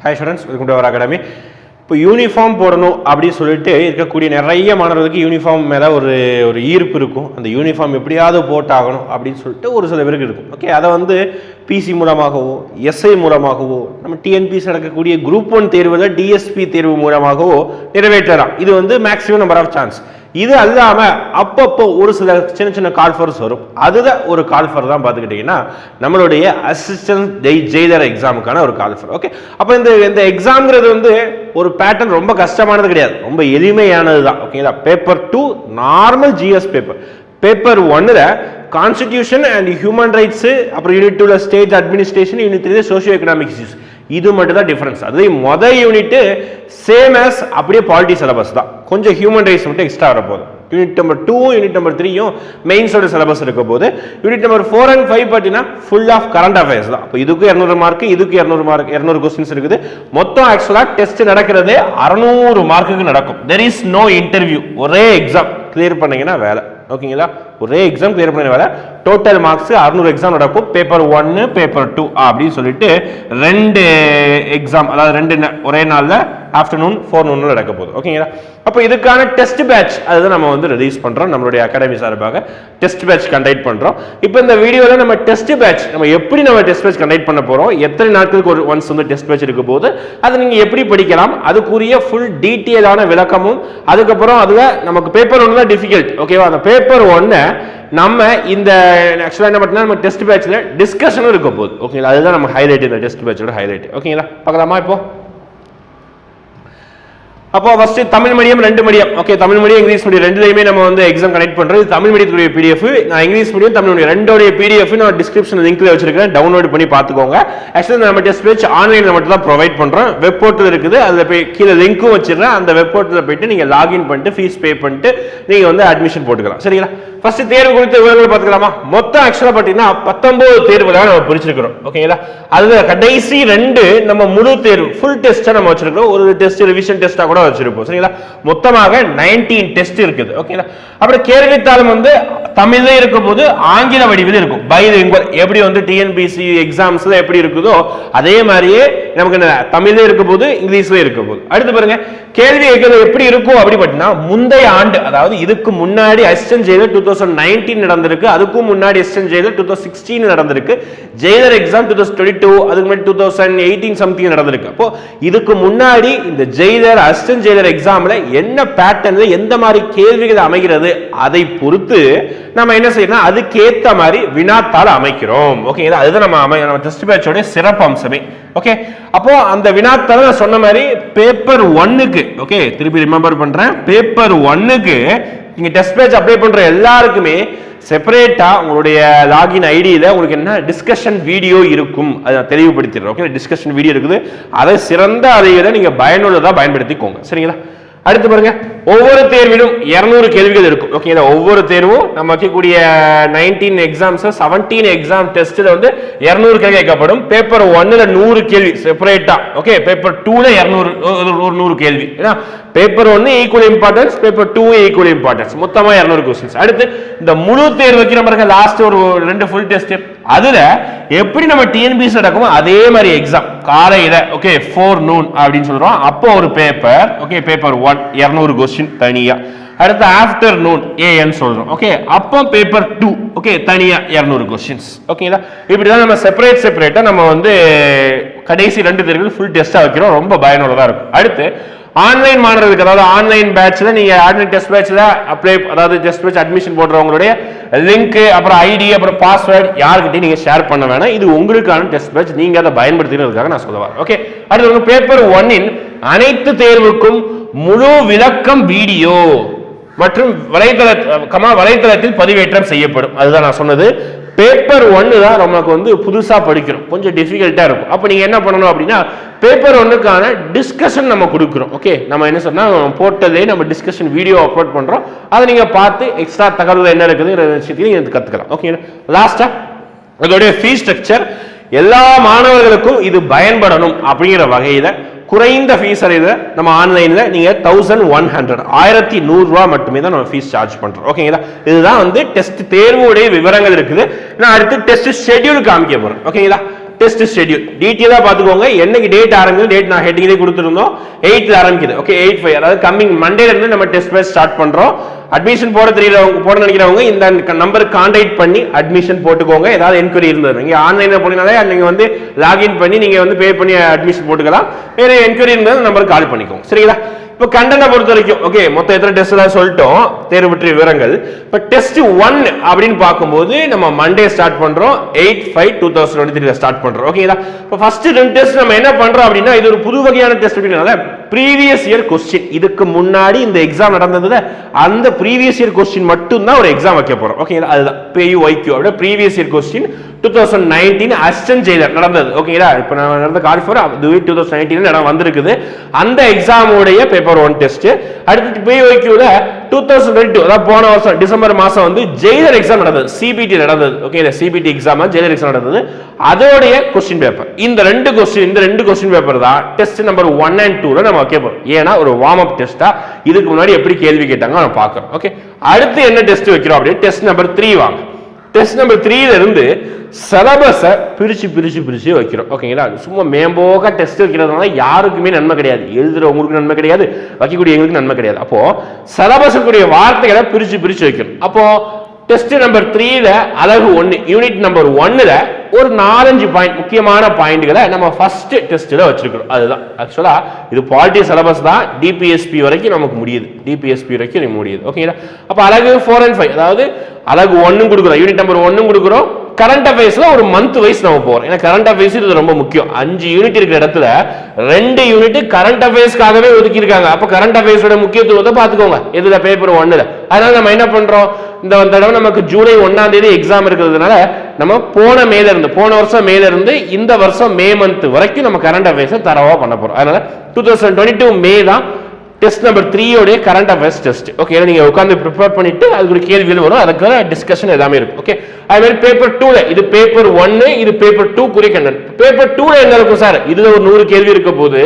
Hi students, welcome to our academy. இப்போ uniform போடணும் அப்படின்னு சொல்லிட்டு இருக்கக்கூடிய நிறைய மாணவர்களுக்கு யூனிஃபார்ம் மேலே ஒரு ஈர்ப்பு இருக்கும். அந்த யூனிஃபார்ம் எப்படியாவது போட்டாகணும் அப்படின்னு சொல்லிட்டு ஒரு சில பேருக்கு இருக்கும். ஓகே, அதை வந்து பிசி மூலமாகவோ எஸ்ஐ மூலமாகவோ நம்ம டிஎன்பிசி நடக்கக்கூடிய குரூப் 1 தேர்வில் டிஎஸ்பி தேர்வு மூலமாகவோ நிறைவேற்றலாம். இது வந்து மேக்ஸிமம் நம்பர் ஆஃப் சான்ஸ். இது அல்லாம அப்பப்போ ஒரு சில சின்ன சின்ன கால்ஃபர்ஸ் வரும். அதுதான் ஒரு கால்ஃபர் தான் பார்த்துக்கிட்டிங்கன்னா நம்மளுடைய அசிஸ்டன்ட் ஜெயிலர் எக்ஸாமுக்கான ஒரு கால்ஃபர். ஓகே, அப்போ இந்த எக்ஸாம்ங்கிறது வந்து ஒரு பேட்டர்ன் ரொம்ப கஷ்டமானது கிடையாது, ரொம்ப எளிமையானது தான். ஓகேங்களா, paper 2 normal GS paper. Paper 1ல கான்ஸ்டிடியூஷன் அண்ட் ஹியூமன் ரைட்ஸ், அப்புறம் யூனிட் 2ல ஸ்டேட் அட்மினிஸ்ட்ரேஷன், யூனிட் 3ல சோஷியோ எக்கனாமிக் இஷ்யூஸ். இது மட்டும் தான் டிஃபரன்ஸ். அது முதல் யூனிட் சேம் ஆஸ் அப்படியே பாலிட்டி சிலபஸ் தான், கொஞ்சம் ஹியூமன் ரைட்ஸ் மட்டும் எக்ஸ்ட்ரா வர போகுது. யூனிட் நம்பர் 2 யூனிட் நம்பர் 3யும் மெயின்ஸோட சிலபஸ் இருக்க போது. யூனிட் நம்பர் 4 and 5 பார்த்தீங்கன்னா ஃபுல் ஆஃப் கரண்ட் அஃபேர்ஸ் தான். இப்போ இதுக்கு 200 மார்க், இதுக்கு 200 மார்க், 200 கொஸ்டின்ஸ் இருக்குது. மொத்தம் ஆக்சுவலாக டெஸ்ட் நடக்கிறது 600 மார்க்குக்கு நடக்கும். தெர் இஸ் நோ இன்டர்வியூ, ஒரே எக்ஸாம் கிளியர் பண்ணீங்கன்னா வேலை. ஓகேங்களா, ஒரே எக்ஸாம் கிளியர் பண்ண வேலை. டோட்டல் மார்க்ஸ் 600 எக்ஸாம் நடக்கும். பேப்பர் 1 பேப்பர் 2 அப்படின்னு சொல்லிட்டு 2 எக்ஸாம், அதாவது 2 ஒரே நாளில் ஆஃப்டர்நூன் 4 noon நடக்க போகுது. ஓகேங்களா, அப்போ இதுக்கான டெஸ்ட் பேட்ச் அதுதான் நம்ம வந்து ரிலீஸ் பண்ணுறோம். நம்மளுடைய அகாடமி சார்பாக டெஸ்ட் பேட்ச் கண்டக்ட் பண்ணுறோம். இப்போ இந்த வீடியோவில் நம்ம டெஸ்ட் பேட்ச் நம்ம எப்படி டெஸ்ட் பேட்ச் கண்டக்ட் பண்ண போகிறோம், எத்தனை நாட்களுக்கு ஒன்ஸ் வந்து டெஸ்ட் பேட்ச் இருக்க போது, அதை நீங்கள் எப்படி படிக்கலாம், அதுக்குரிய ஃபுல் டீட்டெயிலான விளக்கமும், அதுக்கப்புறம் அதில் நமக்கு பேப்பர் 1 தான் டிஃபிகல்ட். ஓகேவா, அந்த பேப்பர் 1 நம்ம இந்த ஆக்சுவலாக என்ன பண்ணா நம்ம டெஸ்ட் பேட்ச்ல டிஸ்கஷனும் இருக்க போகுது. ஓகேங்களா, அதுதான் நம்ம ஹைலைட், இந்த டெஸ்ட் பேட்சோட ஹைலைட். ஓகேங்களா, பார்க்கலாமா? அப்போ first Tamil medium 2 medium. Okay, Tamil medium English medium ரெண்டுலையுமே நம்ம வந்து எக்ஸாம் கனெக்ட் பண்றோம். இது தமிழ் மீடியத்துடைய பிடிஎஃப், நான் இங்கிலீஷ் மீடியம் தமிழ் மீடியம் ரெண்டோடைய பிடிஎஃப் நான் டிஸ்கிரிப்ஷன் லிங்க்ல வச்சிருக்கேன், டவுன்லோட் பண்ணி பார்த்துக்கோங்க. ஆக்சுவலி நம்ம டெஸ்ட் பேட்ச் ஆன்லைன்ல மட்டும் தான் ப்ரொவைட் பண்றோம். வெப் போர்ட்டல் இருக்குது, அதுல போய் கீழே லிங்க்கும் வச்சிருக்கேன். அந்த வெப் போர்ட்டல்ல போயிட்டு நீங்க லாகின் பண்ணிட்டு ஃபீஸ் பே பண்ணிட்டு நீங்க வந்து அட்மிஷன் போட்டுக்கலாம். சரிங்களா, ஃபர்ஸ்ட் தேர்வு குறித்த விவரங்கள் பார்த்துக்கலாமா? மொத்தம் ஆக்சுவலா பார்த்தீங்கன்னா 19 தேர்வுகளை நம்ம பிரிச்சிருக்கிறோம். ஓகேங்களா, அதுல கடைசி 2 நம்ம முழு தேர்வு ஃபுல் டெஸ்ட்டா நம்ம வச்சிருக்கிறோம். ஒரு டெஸ்ட் ரிவிஷன் டெஸ்டா கூட வச்சிருப்போம். சரிங்களா, மொத்தமாக 19 டெஸ்ட் இருக்குது. ஓகேங்களா, அப்புறம் கேள்வித்தாளும் வந்து தமிழ்ல இருக்கும் போது ஆங்கில வடிவில் இருக்கும். பைலிங்குவல் எப்படி வந்து டிஎன்பிசி எக்ஸாம்ஸ்ல எப்படி இருக்குதோ அதே மாதிரியே நமக்கு தமிழ்ல இருக்கும் போது இங்கிலீஷ்ல இருக்கும் போது. அடுத்து பாருங்க, கேள்வி எப்படி இருக்கும் அப்படி பார்த்தீங்கன்னா முந்தைய ஆண்டு, அதாவது இதுக்கு முன்னாடி அசிஸ்டன்ட் ஜெயிலர் 2019 நடந்திருக்கு, அதுக்கும் முன்னாடி அசிஸ்டன்ட் ஜெயிலர் 2016 நடந்திருக்கு, ஜெயிலர் எக்ஸாம் 2022, அதுக்கு முன்னாடி 2018 சம்திங் நடந்திருக்கு. அப்போ இதுக்கு முன்னாடி இந்த ஜெயிலர் அசிஸ்டன்ட் ஜெயிலர் எக்ஸாம்ல என்ன பேட்டர்ன்ல எந்த மாதிரி கேள்விகள் அமைகிறது அதை பொறுத்து நம்ம என்ன செய்யணும், அதுக்கு ஏத்த மாதிரி வினாத்தாள் அமைக்கிறோம். ஓகே, அதுதான் நம்ம டெஸ்ட் பேட்சோட சிறப்பு அம்சமே. ஓகே, அப்போ அந்த வினாத்தாள் நான் சொன்ன மாதிரி பேப்பர் 1க்கு, ஓகே திருப்பி ரிமெம்பர் பண்றேன், பேப்பர் 1க்கு நீங்க டெஸ்ட் பேட்ச் அப்ளை பண்ற எல்லாருக்குமே செப்பரேட்டா உங்களுடைய லாகின் ஐடியில உங்களுக்கு என்ன டிஸ்கஷன் வீடியோ இருக்கும், அதை நான் தெளிவுபடுத்திடுறேன். ஓகே, டிஸ்கஷன் வீடியோ இருக்குது, அதை சிறந்த அறிவை நீங்க பயனுள்ளதா பயன்படுத்திக்கோங்க. சரிங்களா, அடுத்து பாருங்க, ஒவ்வொரு தேர்விலும் 200 கேள்விகள் இருக்கும். ஓகேங்களா, ஒவ்வொரு தேர்வும் நம்ம வைக்கக்கூடிய 19 எக்ஸாம்ஸ் 17 எக்ஸாம் டெஸ்ட்ல வந்து 200 கேள்வி கேட்கப்படும். பேப்பர் 1ல 100 கேள்வி செப்பரேட்டா. ஓகே, பேப்பர் 2ல 100 கேள்வி. ஏன்னா paper 1 equal importance, paper 2 equal importance, மொத்தமா 200 क्वेश्चंस. அடுத்து இந்த முழு தேர்வு வைக்கிற பாருங்க, லாஸ்ட் ஒரு 2 ஃபுல் டெஸ்ட், அதுல எப்படி நம்ம டிஎன்பிசி நடக்குமோ அதே மாதிரி எக்ஸாம் காலையில. ஓகே, 4 noon அப்படின்னு சொல்றோம். அப்போ ஒரு பேப்பர், ஓகே பேப்பர் 1 200 क्वेश्चन தனியா. அடுத்து ஆஃப்டர்நூன் ஏஎன் சொல்றோம். ஓகே, அப்போ பேப்பர் 2 ஓகே தனியா 200 क्वेश्चंस. ஓகேங்களா, இப்படிதான் நம்ம செப்பரேட்டா நம்ம வந்து கடைசி 2 தேர்வுகள் ஃபுல் டெஸ்டா வைக்கிறோம். ரொம்ப பயனுள்ளதா இருக்கும். அடுத்து ஆன்லைன் மாணவர்களுக்கு, அதாவது ஆன்லைன் பேட்ச்ல நீங்க ஆன்லைன் டெஸ்ட் பேட்ச்ல அப்ளை, அதாவது டெஸ்ட் பேட்ச் அட்மிஷன் போடுறவங்களுடைய லிங்க், அப்புறம் ஐடி, அப்புறம் பாஸ்வேர்ட் யார்கிட்டயும் நீங்க ஷேர் பண்ண வேணாம். இது உங்களுக்கான டெஸ்ட் பேட்ச், நீங்க அதை பயன்படுத்தினதுக்காக நான் சொல்ல வரேன். ஓகே, அடுத்து பேப்பர் 1 அனைத்து தேர்வுக்கும் முழு விளக்கம் வீடியோ மற்றும் வலைத்தளத்தில் பதிவேற்றம் செய்யப்படும். அதுதான் நான் சொன்னது. பேப்பர் 1 தான் நமக்கு வந்து புதுசா படிக்கிறோம், கொஞ்சம் டிஃபிகல்ட்டா இருக்கும். அப்ப நீங்க என்ன பண்ணணும் அப்படின்னா பேப்பர் 1க்கான டிஸ்கஷன் நம்ம கொடுக்கிறோம். ஓகே, நம்ம என்ன சொன்னா போர்ட்டல்லே நம்ம டிஸ்கஷன் வீடியோ அப்லோட் பண்றோம், அதை நீங்க பார்த்து எக்ஸ்ட்ரா தகவல் என்ன இருக்குதுங்கிற விஷயத்தையும் நீங்க கத்துக்கலாம். ஓகே, லாஸ்டா அதோடைய ஃபீஸ் ஸ்ட்ரக்சர் எல்லா மாணவர்களுக்கும் இது பயன்படணும் அப்படிங்கிற வகையில குறைந்த ஃபீஸ் அறிவு நம்ம ஆன்லைன்ல நீங்க 1100 ரூபாய் மட்டுமே தான் நம்ம ஃபீஸ் சார்ஜ் பண்றோம். ஓகேங்களா, இதுதான் வந்து டெஸ்ட் தேர்வுடைய விவரங்கள் இருக்குது. நான் அடுத்து டெஸ்ட் ஷெட்யூல் காமிக்க போறேன். ஓகேங்களா, டெஸ்ட் ஷெட்யூல் டீடைலா பாத்துக்கோங்க. என்னைக்கு டேட் ஆரம்பிக்குது, டேட் நான் ஹெட்டிங்லயே கொடுத்திருந்தோம். 8th ஆரம்பிக்குது. ஓகே 8/5 அதாவது கமிங் மண்டேல இருந்து நம்ம டெஸ்ட் பேட்ச் ஸ்டார்ட் பண்றோம். அட்மிஷன் போட நினைக்கிறவங்க இந்த நம்பருக்கு கான்டாக்ட் பண்ணி அட்மிஷன் போட்டுக்கோங்க. ஏதாவது என்கொயரி இருந்தது நீங்க ஆன்லைன்ல போனீங்கனாலே நீங்க வந்து லாகின் பண்ணி நீங்க வந்து பே பண்ணி அட்மிஷன் போட்டுக்கலாம். வேற என்கொயரி இருந்தாலும் நம்பருக்கு கால் பண்ணிக்கோங்க. சரிங்களா? இப்போ கண்டென்ட் பொறுத்த வரைக்கும் ஓகே மொத்தம் எத்தனை டெஸ்ட் தான் சொல்லிட்டோம், தேர்வு பற்றிய விவரங்கள். இப்போ டெஸ்ட் 1 அப்படின்னு பார்க்கும்போது நம்ம மண்டே ஸ்டார்ட் பண்றோம். 8/5/2023 ஸ்டார்ட் பண்றோம். ஓகேங்களா? இப்போ ஃபர்ஸ்ட் 2 டெஸ்ட் நம்ம என்ன பண்றோம் அப்படின்னா இது ஒரு புது வகையான டெஸ்ட் அப்படினால ப்ரீவியஸ் இயர் கொஸ்டின், இதுக்கு முன்னாடி இந்த எக்ஸாம் நடந்ததுல அந்த ப்ரீவியஸ் இயர் கொஸ்டின் மட்டும் தான் ஒரு எக்ஸாம் வைக்க போறோம். ஓகேங்களா? அதுதான் PUIQ அப்படியே previous year question 2019 assistant Jailer நடந்தது. ஓகேங்களா? இப்போ நான் நடந்த கால்ஃபர் அதுவே 2019 இடம் வந்திருக்குது. அந்த எக்ஸாமோடைய பேப்பர் 1 டெஸ்ட். அடுத்து PUIQல 2022 அதாவது போன வருஷம் டிசம்பர் மாசம் வந்து ஜெயிலர் எக்ஸாம் நடந்தது, CBT நடந்தது. Okay CBT exam Jailer exam நடந்தது. அதோடைய கொஸ்டின் பேப்பர் இந்த ரெண்டு கொஸ்டின் பேப்பர் தான் டெஸ்ட் நம்பர் 1 and 2ல நம்ம வைக்க போறோம். ஏன்னா ஒரு வார்ம் அப் டெஸ்டா இதுக்கு முன்னாடி எப்படி கேள்வி கேட்டாங்க நம்ம பார்க்கறோம். ஓகே அடுத்து என்ன டெஸ்ட் வைக்கிறோம் அப்படியே டெஸ்ட் நம்பர் 3 வாங்க. டெஸ்ட் நம்பர் 3ல இருந்து சிலபஸை பிரிச்சு வைக்கிறோம். ஓகேங்களா? சும்மா மேம்போக டெஸ்ட் வைக்கிறதுனால யாருக்குமே நன்மை கிடையாது. எழுதுறவங்களுக்கு நன்மை கிடையாது, வைக்கக்கூடிய எங்களுக்கு நன்மை கிடையாது. அப்போ சிலபஸுக்குரிய வார்த்தைகளை பிரிச்சு வைக்கணும். அப்போ டெஸ்ட் நம்பர் 3ல அலகு 1 யூனிட் நம்பர் 1ல ஒரு 4-5 பாயிண்ட் முக்கியமான பாயிண்ட்களை நம்ம ஃபர்ஸ்ட் டெஸ்ட்ல வச்சிருக்கிறோம். அதுதான் ஆக்சுவலா இது பாலிட்டி சிலபஸ் தான். டிபிஎஸ்பி வரைக்கும் நமக்கு முடியுது, டிபிஎஸ்பி வரைக்கும் முடியுது. ஓகேங்களா? அப்ப அலகு 4 and 5 அதாவது அலகு 1 கொடுக்குறோம், யூனிட் நம்பர் 1 கொடுக்குறோம். கரண்ட் அஃபேர்ஸ்ல ஒரு மந்த் வைஸ் நம்ம போறோம். ஏன்னா கரண்ட் அஃபேர்ஸ் இது ரொம்ப முக்கியம். 5 யூனிட் இருக்கிற இடத்துல 2 யூனிட் கரண்ட் அஃபேர்ஸ்க்காகவே ஒதுக்கி இருக்காங்க. அப்ப கரண்ட் அஃபேர்ஸோட முக்கியத்துவத்தை பாத்துக்கோங்க எதுல பேப்பர் 1ல. அதனால நம்ம என்ன பண்றோம், இந்த தடவை நமக்கு ஜூலை 1ஆம் தேதி எக்ஸாம் இருக்கிறதுனால நம்ம போன வருஷம் மேல இருந்து இந்த வருஷம் மே மந்த் வரைக்கும் நம்ம கரண்ட் அஃபேர்ஸ் தரவா பண்ண போறோம். அதனால 2022 மே தான் டெஸ்ட் நம்பர் 3 உடைய கரண்ட் அஃபேர்ஸ் டெஸ்ட். ஓகே நீங்க உட்கார்ந்து ப்ரிப்பேர் பண்ணிட்டு அதுக்கு ஒரு கேள்விகள் வரும், அதுக்கான டிஸ்கஷன் எல்லாமே இருக்கும். ஓகே அதே மாதிரி பேப்பர் 2ல இது பேப்பர் 1 இது பேப்பர் 2 குறி கண்டென்ட். பேப்பர் 2ல என்ன இருக்கும் சார், இதுல ஒரு 100 கேள்வி இருக்க போது.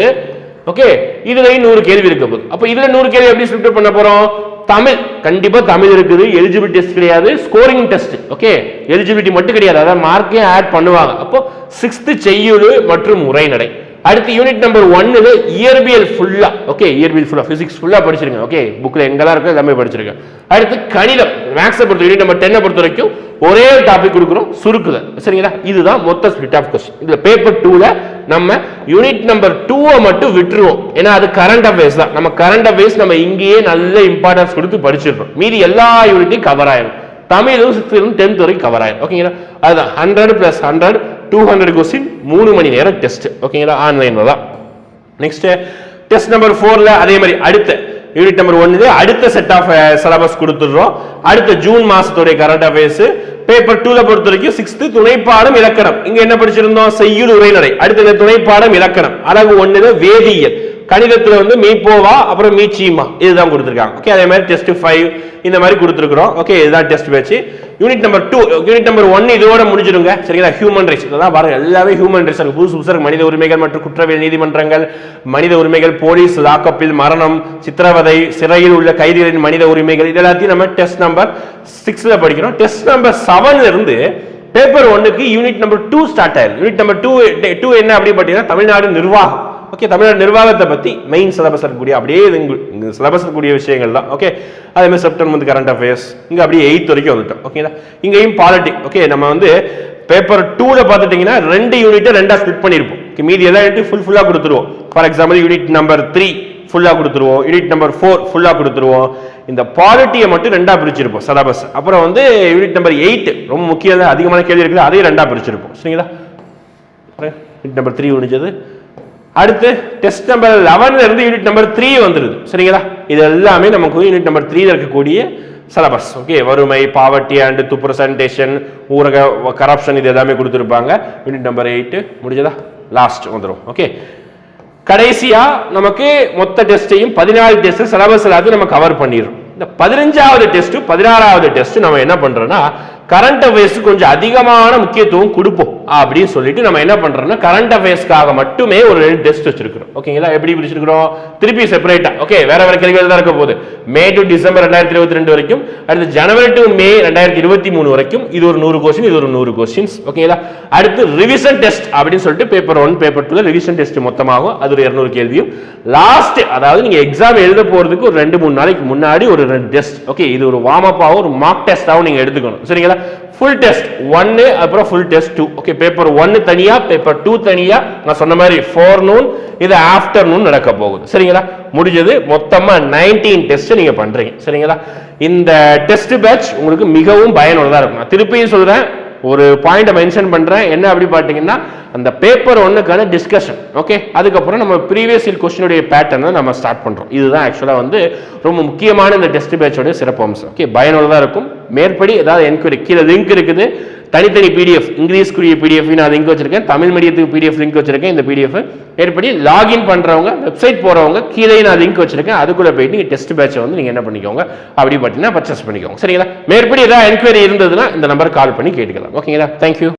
ஓகே இதுலயும் 100 கேள்வி இருக்க போது. அப்ப இதுல 100 கேள்வி எப்படி ஸ்பிளிட் பண்ண போறோம், தமிழ் கண்டிப்பா தமிழ் இருக்குது, எலிஜிபிலிட்டி டெஸ்ட் கிடையாது, ஸ்கோரிங் டெஸ்ட். ஓகே எலிஜிபிலிட்டி மட்டும் கிடையாது, அதாவது மார்க்கே ஆட் பண்ணுவாங்க. அப்போ 6th செய்யுள் மற்றும் உரைநடை. அடுத்து யூனிட் நம்பர் 1ல இயற்பியல் ஃபுல்லா. ஓகே இயற்பியல் ஃபுல்லா பிசிக்ஸ் ஃபுல்லா படிச்சிருங்க. ஓகே புக்ல எங்கெல்லாம் இருக்கோ எல்லாமே படிச்சிருங்க. அடுத்து கணிதம் மேக்ஸ் பொறுத்த யூனிட் நம்பர் 10 பொறுத்த வரைக்கும் ஒரே டாபிக் கொடுக்குறோம், சுருக்குதல். சரிங்களா? இதுதான் மொத்த ஸ்பிளிட் ஆஃப் கொஸ்டின். இதுல பேப்பர் 2ல நம்ம யூனிட் நம்பர் 2 மட்டும் விட்டுருவோம். ஏன்னா அது கரண்ட் அஃபேர்ஸ் தான். நம்ம கரண்ட் அஃபேர்ஸ் நம்ம இங்கேயே நல்ல இம்பார்ட்டன்ஸ் கொடுத்து படிச்சிருக்கோம். மீதி எல்லா யூனிட்டையும் கவர் ஆயிடும். தமிழும் 6th 10th வரைக்கும் கவர் ஆயிடும். ஓகேங்களா? அதுதான் 100 + 100 200 கொஸ்டின் 3 மணி நேரம் டெஸ்ட். ஓகேங்களா? ஆன்லைன்ல தான். நெக்ஸ்ட் டெஸ்ட் நம்பர் 4ல அதே மாதிரி அடுத்த யூனிட் நம்பர் 1 அடுத்த செட் ஆஃப் சிலபஸ் கொடுத்துடுறோம். அடுத்த ஜூன் மாசத்தோட கரண்ட் அஃபேர்ஸ். பேப்பர் 2ல பொறுத்த வரைக்கும் 6th துணைப்பாடம் இலக்கணம். இங்க என்ன படிச்சிருந்தோம், செய்யுள் உரைநடை. அடுத்த துணைப்பாடம் இலக்கணம். அலகு 1ல வேதியியல். கணிதத்துல வந்து மீப்போவா அப்புறம் மீச்சீமா இதுதான் கொடுத்திருக்காங்க. ஓகே அதே மாதிரி டெஸ்ட் 5 இந்த மாதிரி கொடுத்திருக்கிறோம். ஓகே இதுதான் test batch. Unit number 2 unit number 1 இதோட முடிஞ்சிருங்க. சரிங்களா? ஹியூமன் ரைட்ஸ் இதெல்லாம் பாருங்க, எல்லாமே ஹியூமன் ரைட்ஸ் இருக்கு. புதுசு மனித உரிமைகள் மற்றும் குற்றவியல் நீதிமன்றங்கள், மனித உரிமைகள், போலீஸ் லாக்கப்பில் மரணம், சித்திரவதை, சிறையில் உள்ள கைதிகளின் மனித உரிமைகள், இது எல்லாத்தையும் நம்ம டெஸ்ட் நம்பர் 6ல படிக்கிறோம். டெஸ்ட் நம்பர் 7ல இருந்து பேப்பர் 1க்கு யூனிட் நம்பர் 2 ஸ்டார்ட் ஆயிருக்கு. யூனிட் நம்பர் 2 என்ன அப்படி பார்த்தீங்கன்னா தமிழ்நாடு நிர்வாகம். ஓகே தமிழ்நாடு நிர்வாகத்தை பத்தி மெயின் சிலபஸ் இருக்கக்கூடிய அப்படியே சிலபஸ் இருக்கக்கூடிய விஷயங்கள் தான். ஓகே அதே மாதிரி செப்டம்பர் மந்த் கரண்ட் அஃபேர்ஸ் இங்க அப்படியே 8th வரைக்கும் வந்துட்டோம். ஓகேங்களா? இங்கேயும் பாலிட்டி. ஓகே நம்ம வந்து பேப்பர் 2ல பார்த்துட்டீங்கன்னா 2 யூனிட்டை 2ஆ ஸ்பிளிட் பண்ணியிருப்போம். மீதி எல்லா யூனிட்டும் ஃபுல்லா கொடுத்துருவோம். ஃபார் எக்ஸாம்பிள் யூனிட் நம்பர் 3 ஃபுல்லா கொடுத்துருவோம், யூனிட் நம்பர் 4 ஃபுல்லா கொடுத்துருவோம். இந்த பாலிட்டியை மட்டும் 2ஆ பிரிச்சிருப்போம் சிலபஸ். அப்புறம் வந்து யூனிட் நம்பர் 8 ரொம்ப முக்கியம், அதிகமான கேள்வி இருக்குது, அதையும் 2ஆ பிரிச்சிருப்போம். சரிங்களா? யூனிட் நம்பர் 3 முடிஞ்சது. அடுத்து டெஸ்ட் நம்பர் 11ல இருந்து யூனிட் நம்பர் 3 வந்துருது. சரிங்களா? இது எல்லாமே நமக்கு யூனிட் நம்பர் 3ல இருக்கக்கூடிய சிலபஸ். ஓகே வறுமை, பாவர்ட்டி அண்ட் பிரசன்டேஷன், ஊரக கரப்ஷன் இது எல்லாமே கொடுத்துருப்பாங்க. யூனிட் நம்பர் 8 முடிஞ்சதா, லாஸ்ட் வந்துடும். ஓகே கடைசியா நமக்கு மொத்த டெஸ்டையும் 14 டெஸ்ட் சிலபஸ் எல்லாத்தையும் நம்ம கவர் பண்ணிடுறோம். இந்த 15வது டெஸ்ட் 16வது டெஸ்ட் நம்ம என்ன பண்றோம்னா கரண்ட் அஃபேர்ஸ் கொஞ்சம் அதிகமான முக்கியத்துவம் கொடுப்போம். அப்படின்னு சொல்லிட்டு நம்ம என்ன பண்றோம்னா கரண்ட் அஃபேர்ஸ்க்காக மட்டுமே ஒரு 2 டெஸ்ட் வச்சிருக்கிறோம். ஓகேங்களா? எப்படி பிரிச்சிருக்கிறோம்? திருப்பி செப்பரேட்டா. ஓகே, வேற வேற கேள்விகள் தான் இருக்க போகுது. மே டு டிசம்பர் 2022 வரைக்கும், அடுத்து ஜனவரி டு மே 2023 வரைக்கும். இது ஒரு 100 क्वेश्चन, இது ஒரு 100 क्वेश्चंस. ஓகேங்களா? அடுத்து ரிவிஷன் டெஸ்ட் அப்படின்னு சொல்லிட்டு பேப்பர் 1 பேப்பர் 2ல ரிவிஷன் டெஸ்ட் மொத்தமாகும். அது ஒரு 200 கேள்வியும். லாஸ்ட், அதாவது நீங்க எக்ஸாம் எழுத போறதுக்கு ஒரு 2-3 நாளைக்கு முன்னாடி ஒரு 2 டெஸ்ட். ஓகே, இது ஒரு வார்ம் அப் ஆகும், ஒரு மார்க் டெஸ்டாவும் நீங்க எடுத்துக்கணும். சரிங்களா? ஃபுல் டெஸ்ட் 1 அப்புறம் ஃபுல் டெஸ்ட் 2. ஓகே, பேப்பர் 1 தனியா, பேப்பர் 2 தனியா. நான் சொன்ன மாதிரி forenoon, இது ஆஃப்டர்நூன் நடக்க போகுது. சரிங்களா? முடிஞ்சது. மொத்தமா 19 டெஸ்ட் நீங்க பண்றீங்க. சரிங்களா? இந்த டெஸ்ட் பேட்ச் உங்களுக்கு மிகவும் பயனுள்ளதா இருக்கும். நான் திருப்பியும் சொல்றேன், ஒரு பாயிண்ட் மென்ஷன் பண்றேன். என்ன அப்படி பாத்தீங்கன்னா, அந்த பேப்பர் 1க்கான டிஸ்கஷன். ஓகே, அதுக்கப்புறம் நம்ம ப்ரீவியஸ் இயர் क्वेश्चनோட பேட்டர்னை நம்ம ஸ்டார்ட் பண்றோம். இதுதான் ஆக்சுவலா வந்து ரொம்ப முக்கியமான இந்த டெஸ்ட் பேட்சோட சிறப்பு அம்சம். ஓகே, பயனுள்ளதா இருக்கும். மேற்படி ஏதாவது என்கொயரி கீழே லிங்க் இருக்குது. தனித்தனி பிடிஎஃப், இங்கிலீஷ்க்குரிய பிடிஎஃப் நான் லிங்க் வச்சிருக்கேன், தமிழ் மீடியத்துக்கு பிடிஎஃப் லிங்க் வச்சிருக்கேன். இந்த பிடிஎஃப் ஏற்படி லாகின் பண்றவங்க, வெப்சைட் போறவங்க கீழே நான் லிங்க் வச்சிருக்கேன். அதுக்குள்ள போயிட்டு நீங்க டெஸ்ட் பேட்சை வந்து நீங்க என்ன பண்ணிக்கோங்க, அப்படி பார்த்தீங்கன்னா பர்ச்சேஸ் பண்ணிக்கோங்க. சரிங்களா? மேற்படி ஏதாவது என்கொயரி இருந்ததுன்னா இந்த நம்பருக்கு கால் பண்ணி கேட்டுக்கலாம். ஓகேங்களா? தேங்க்யூ.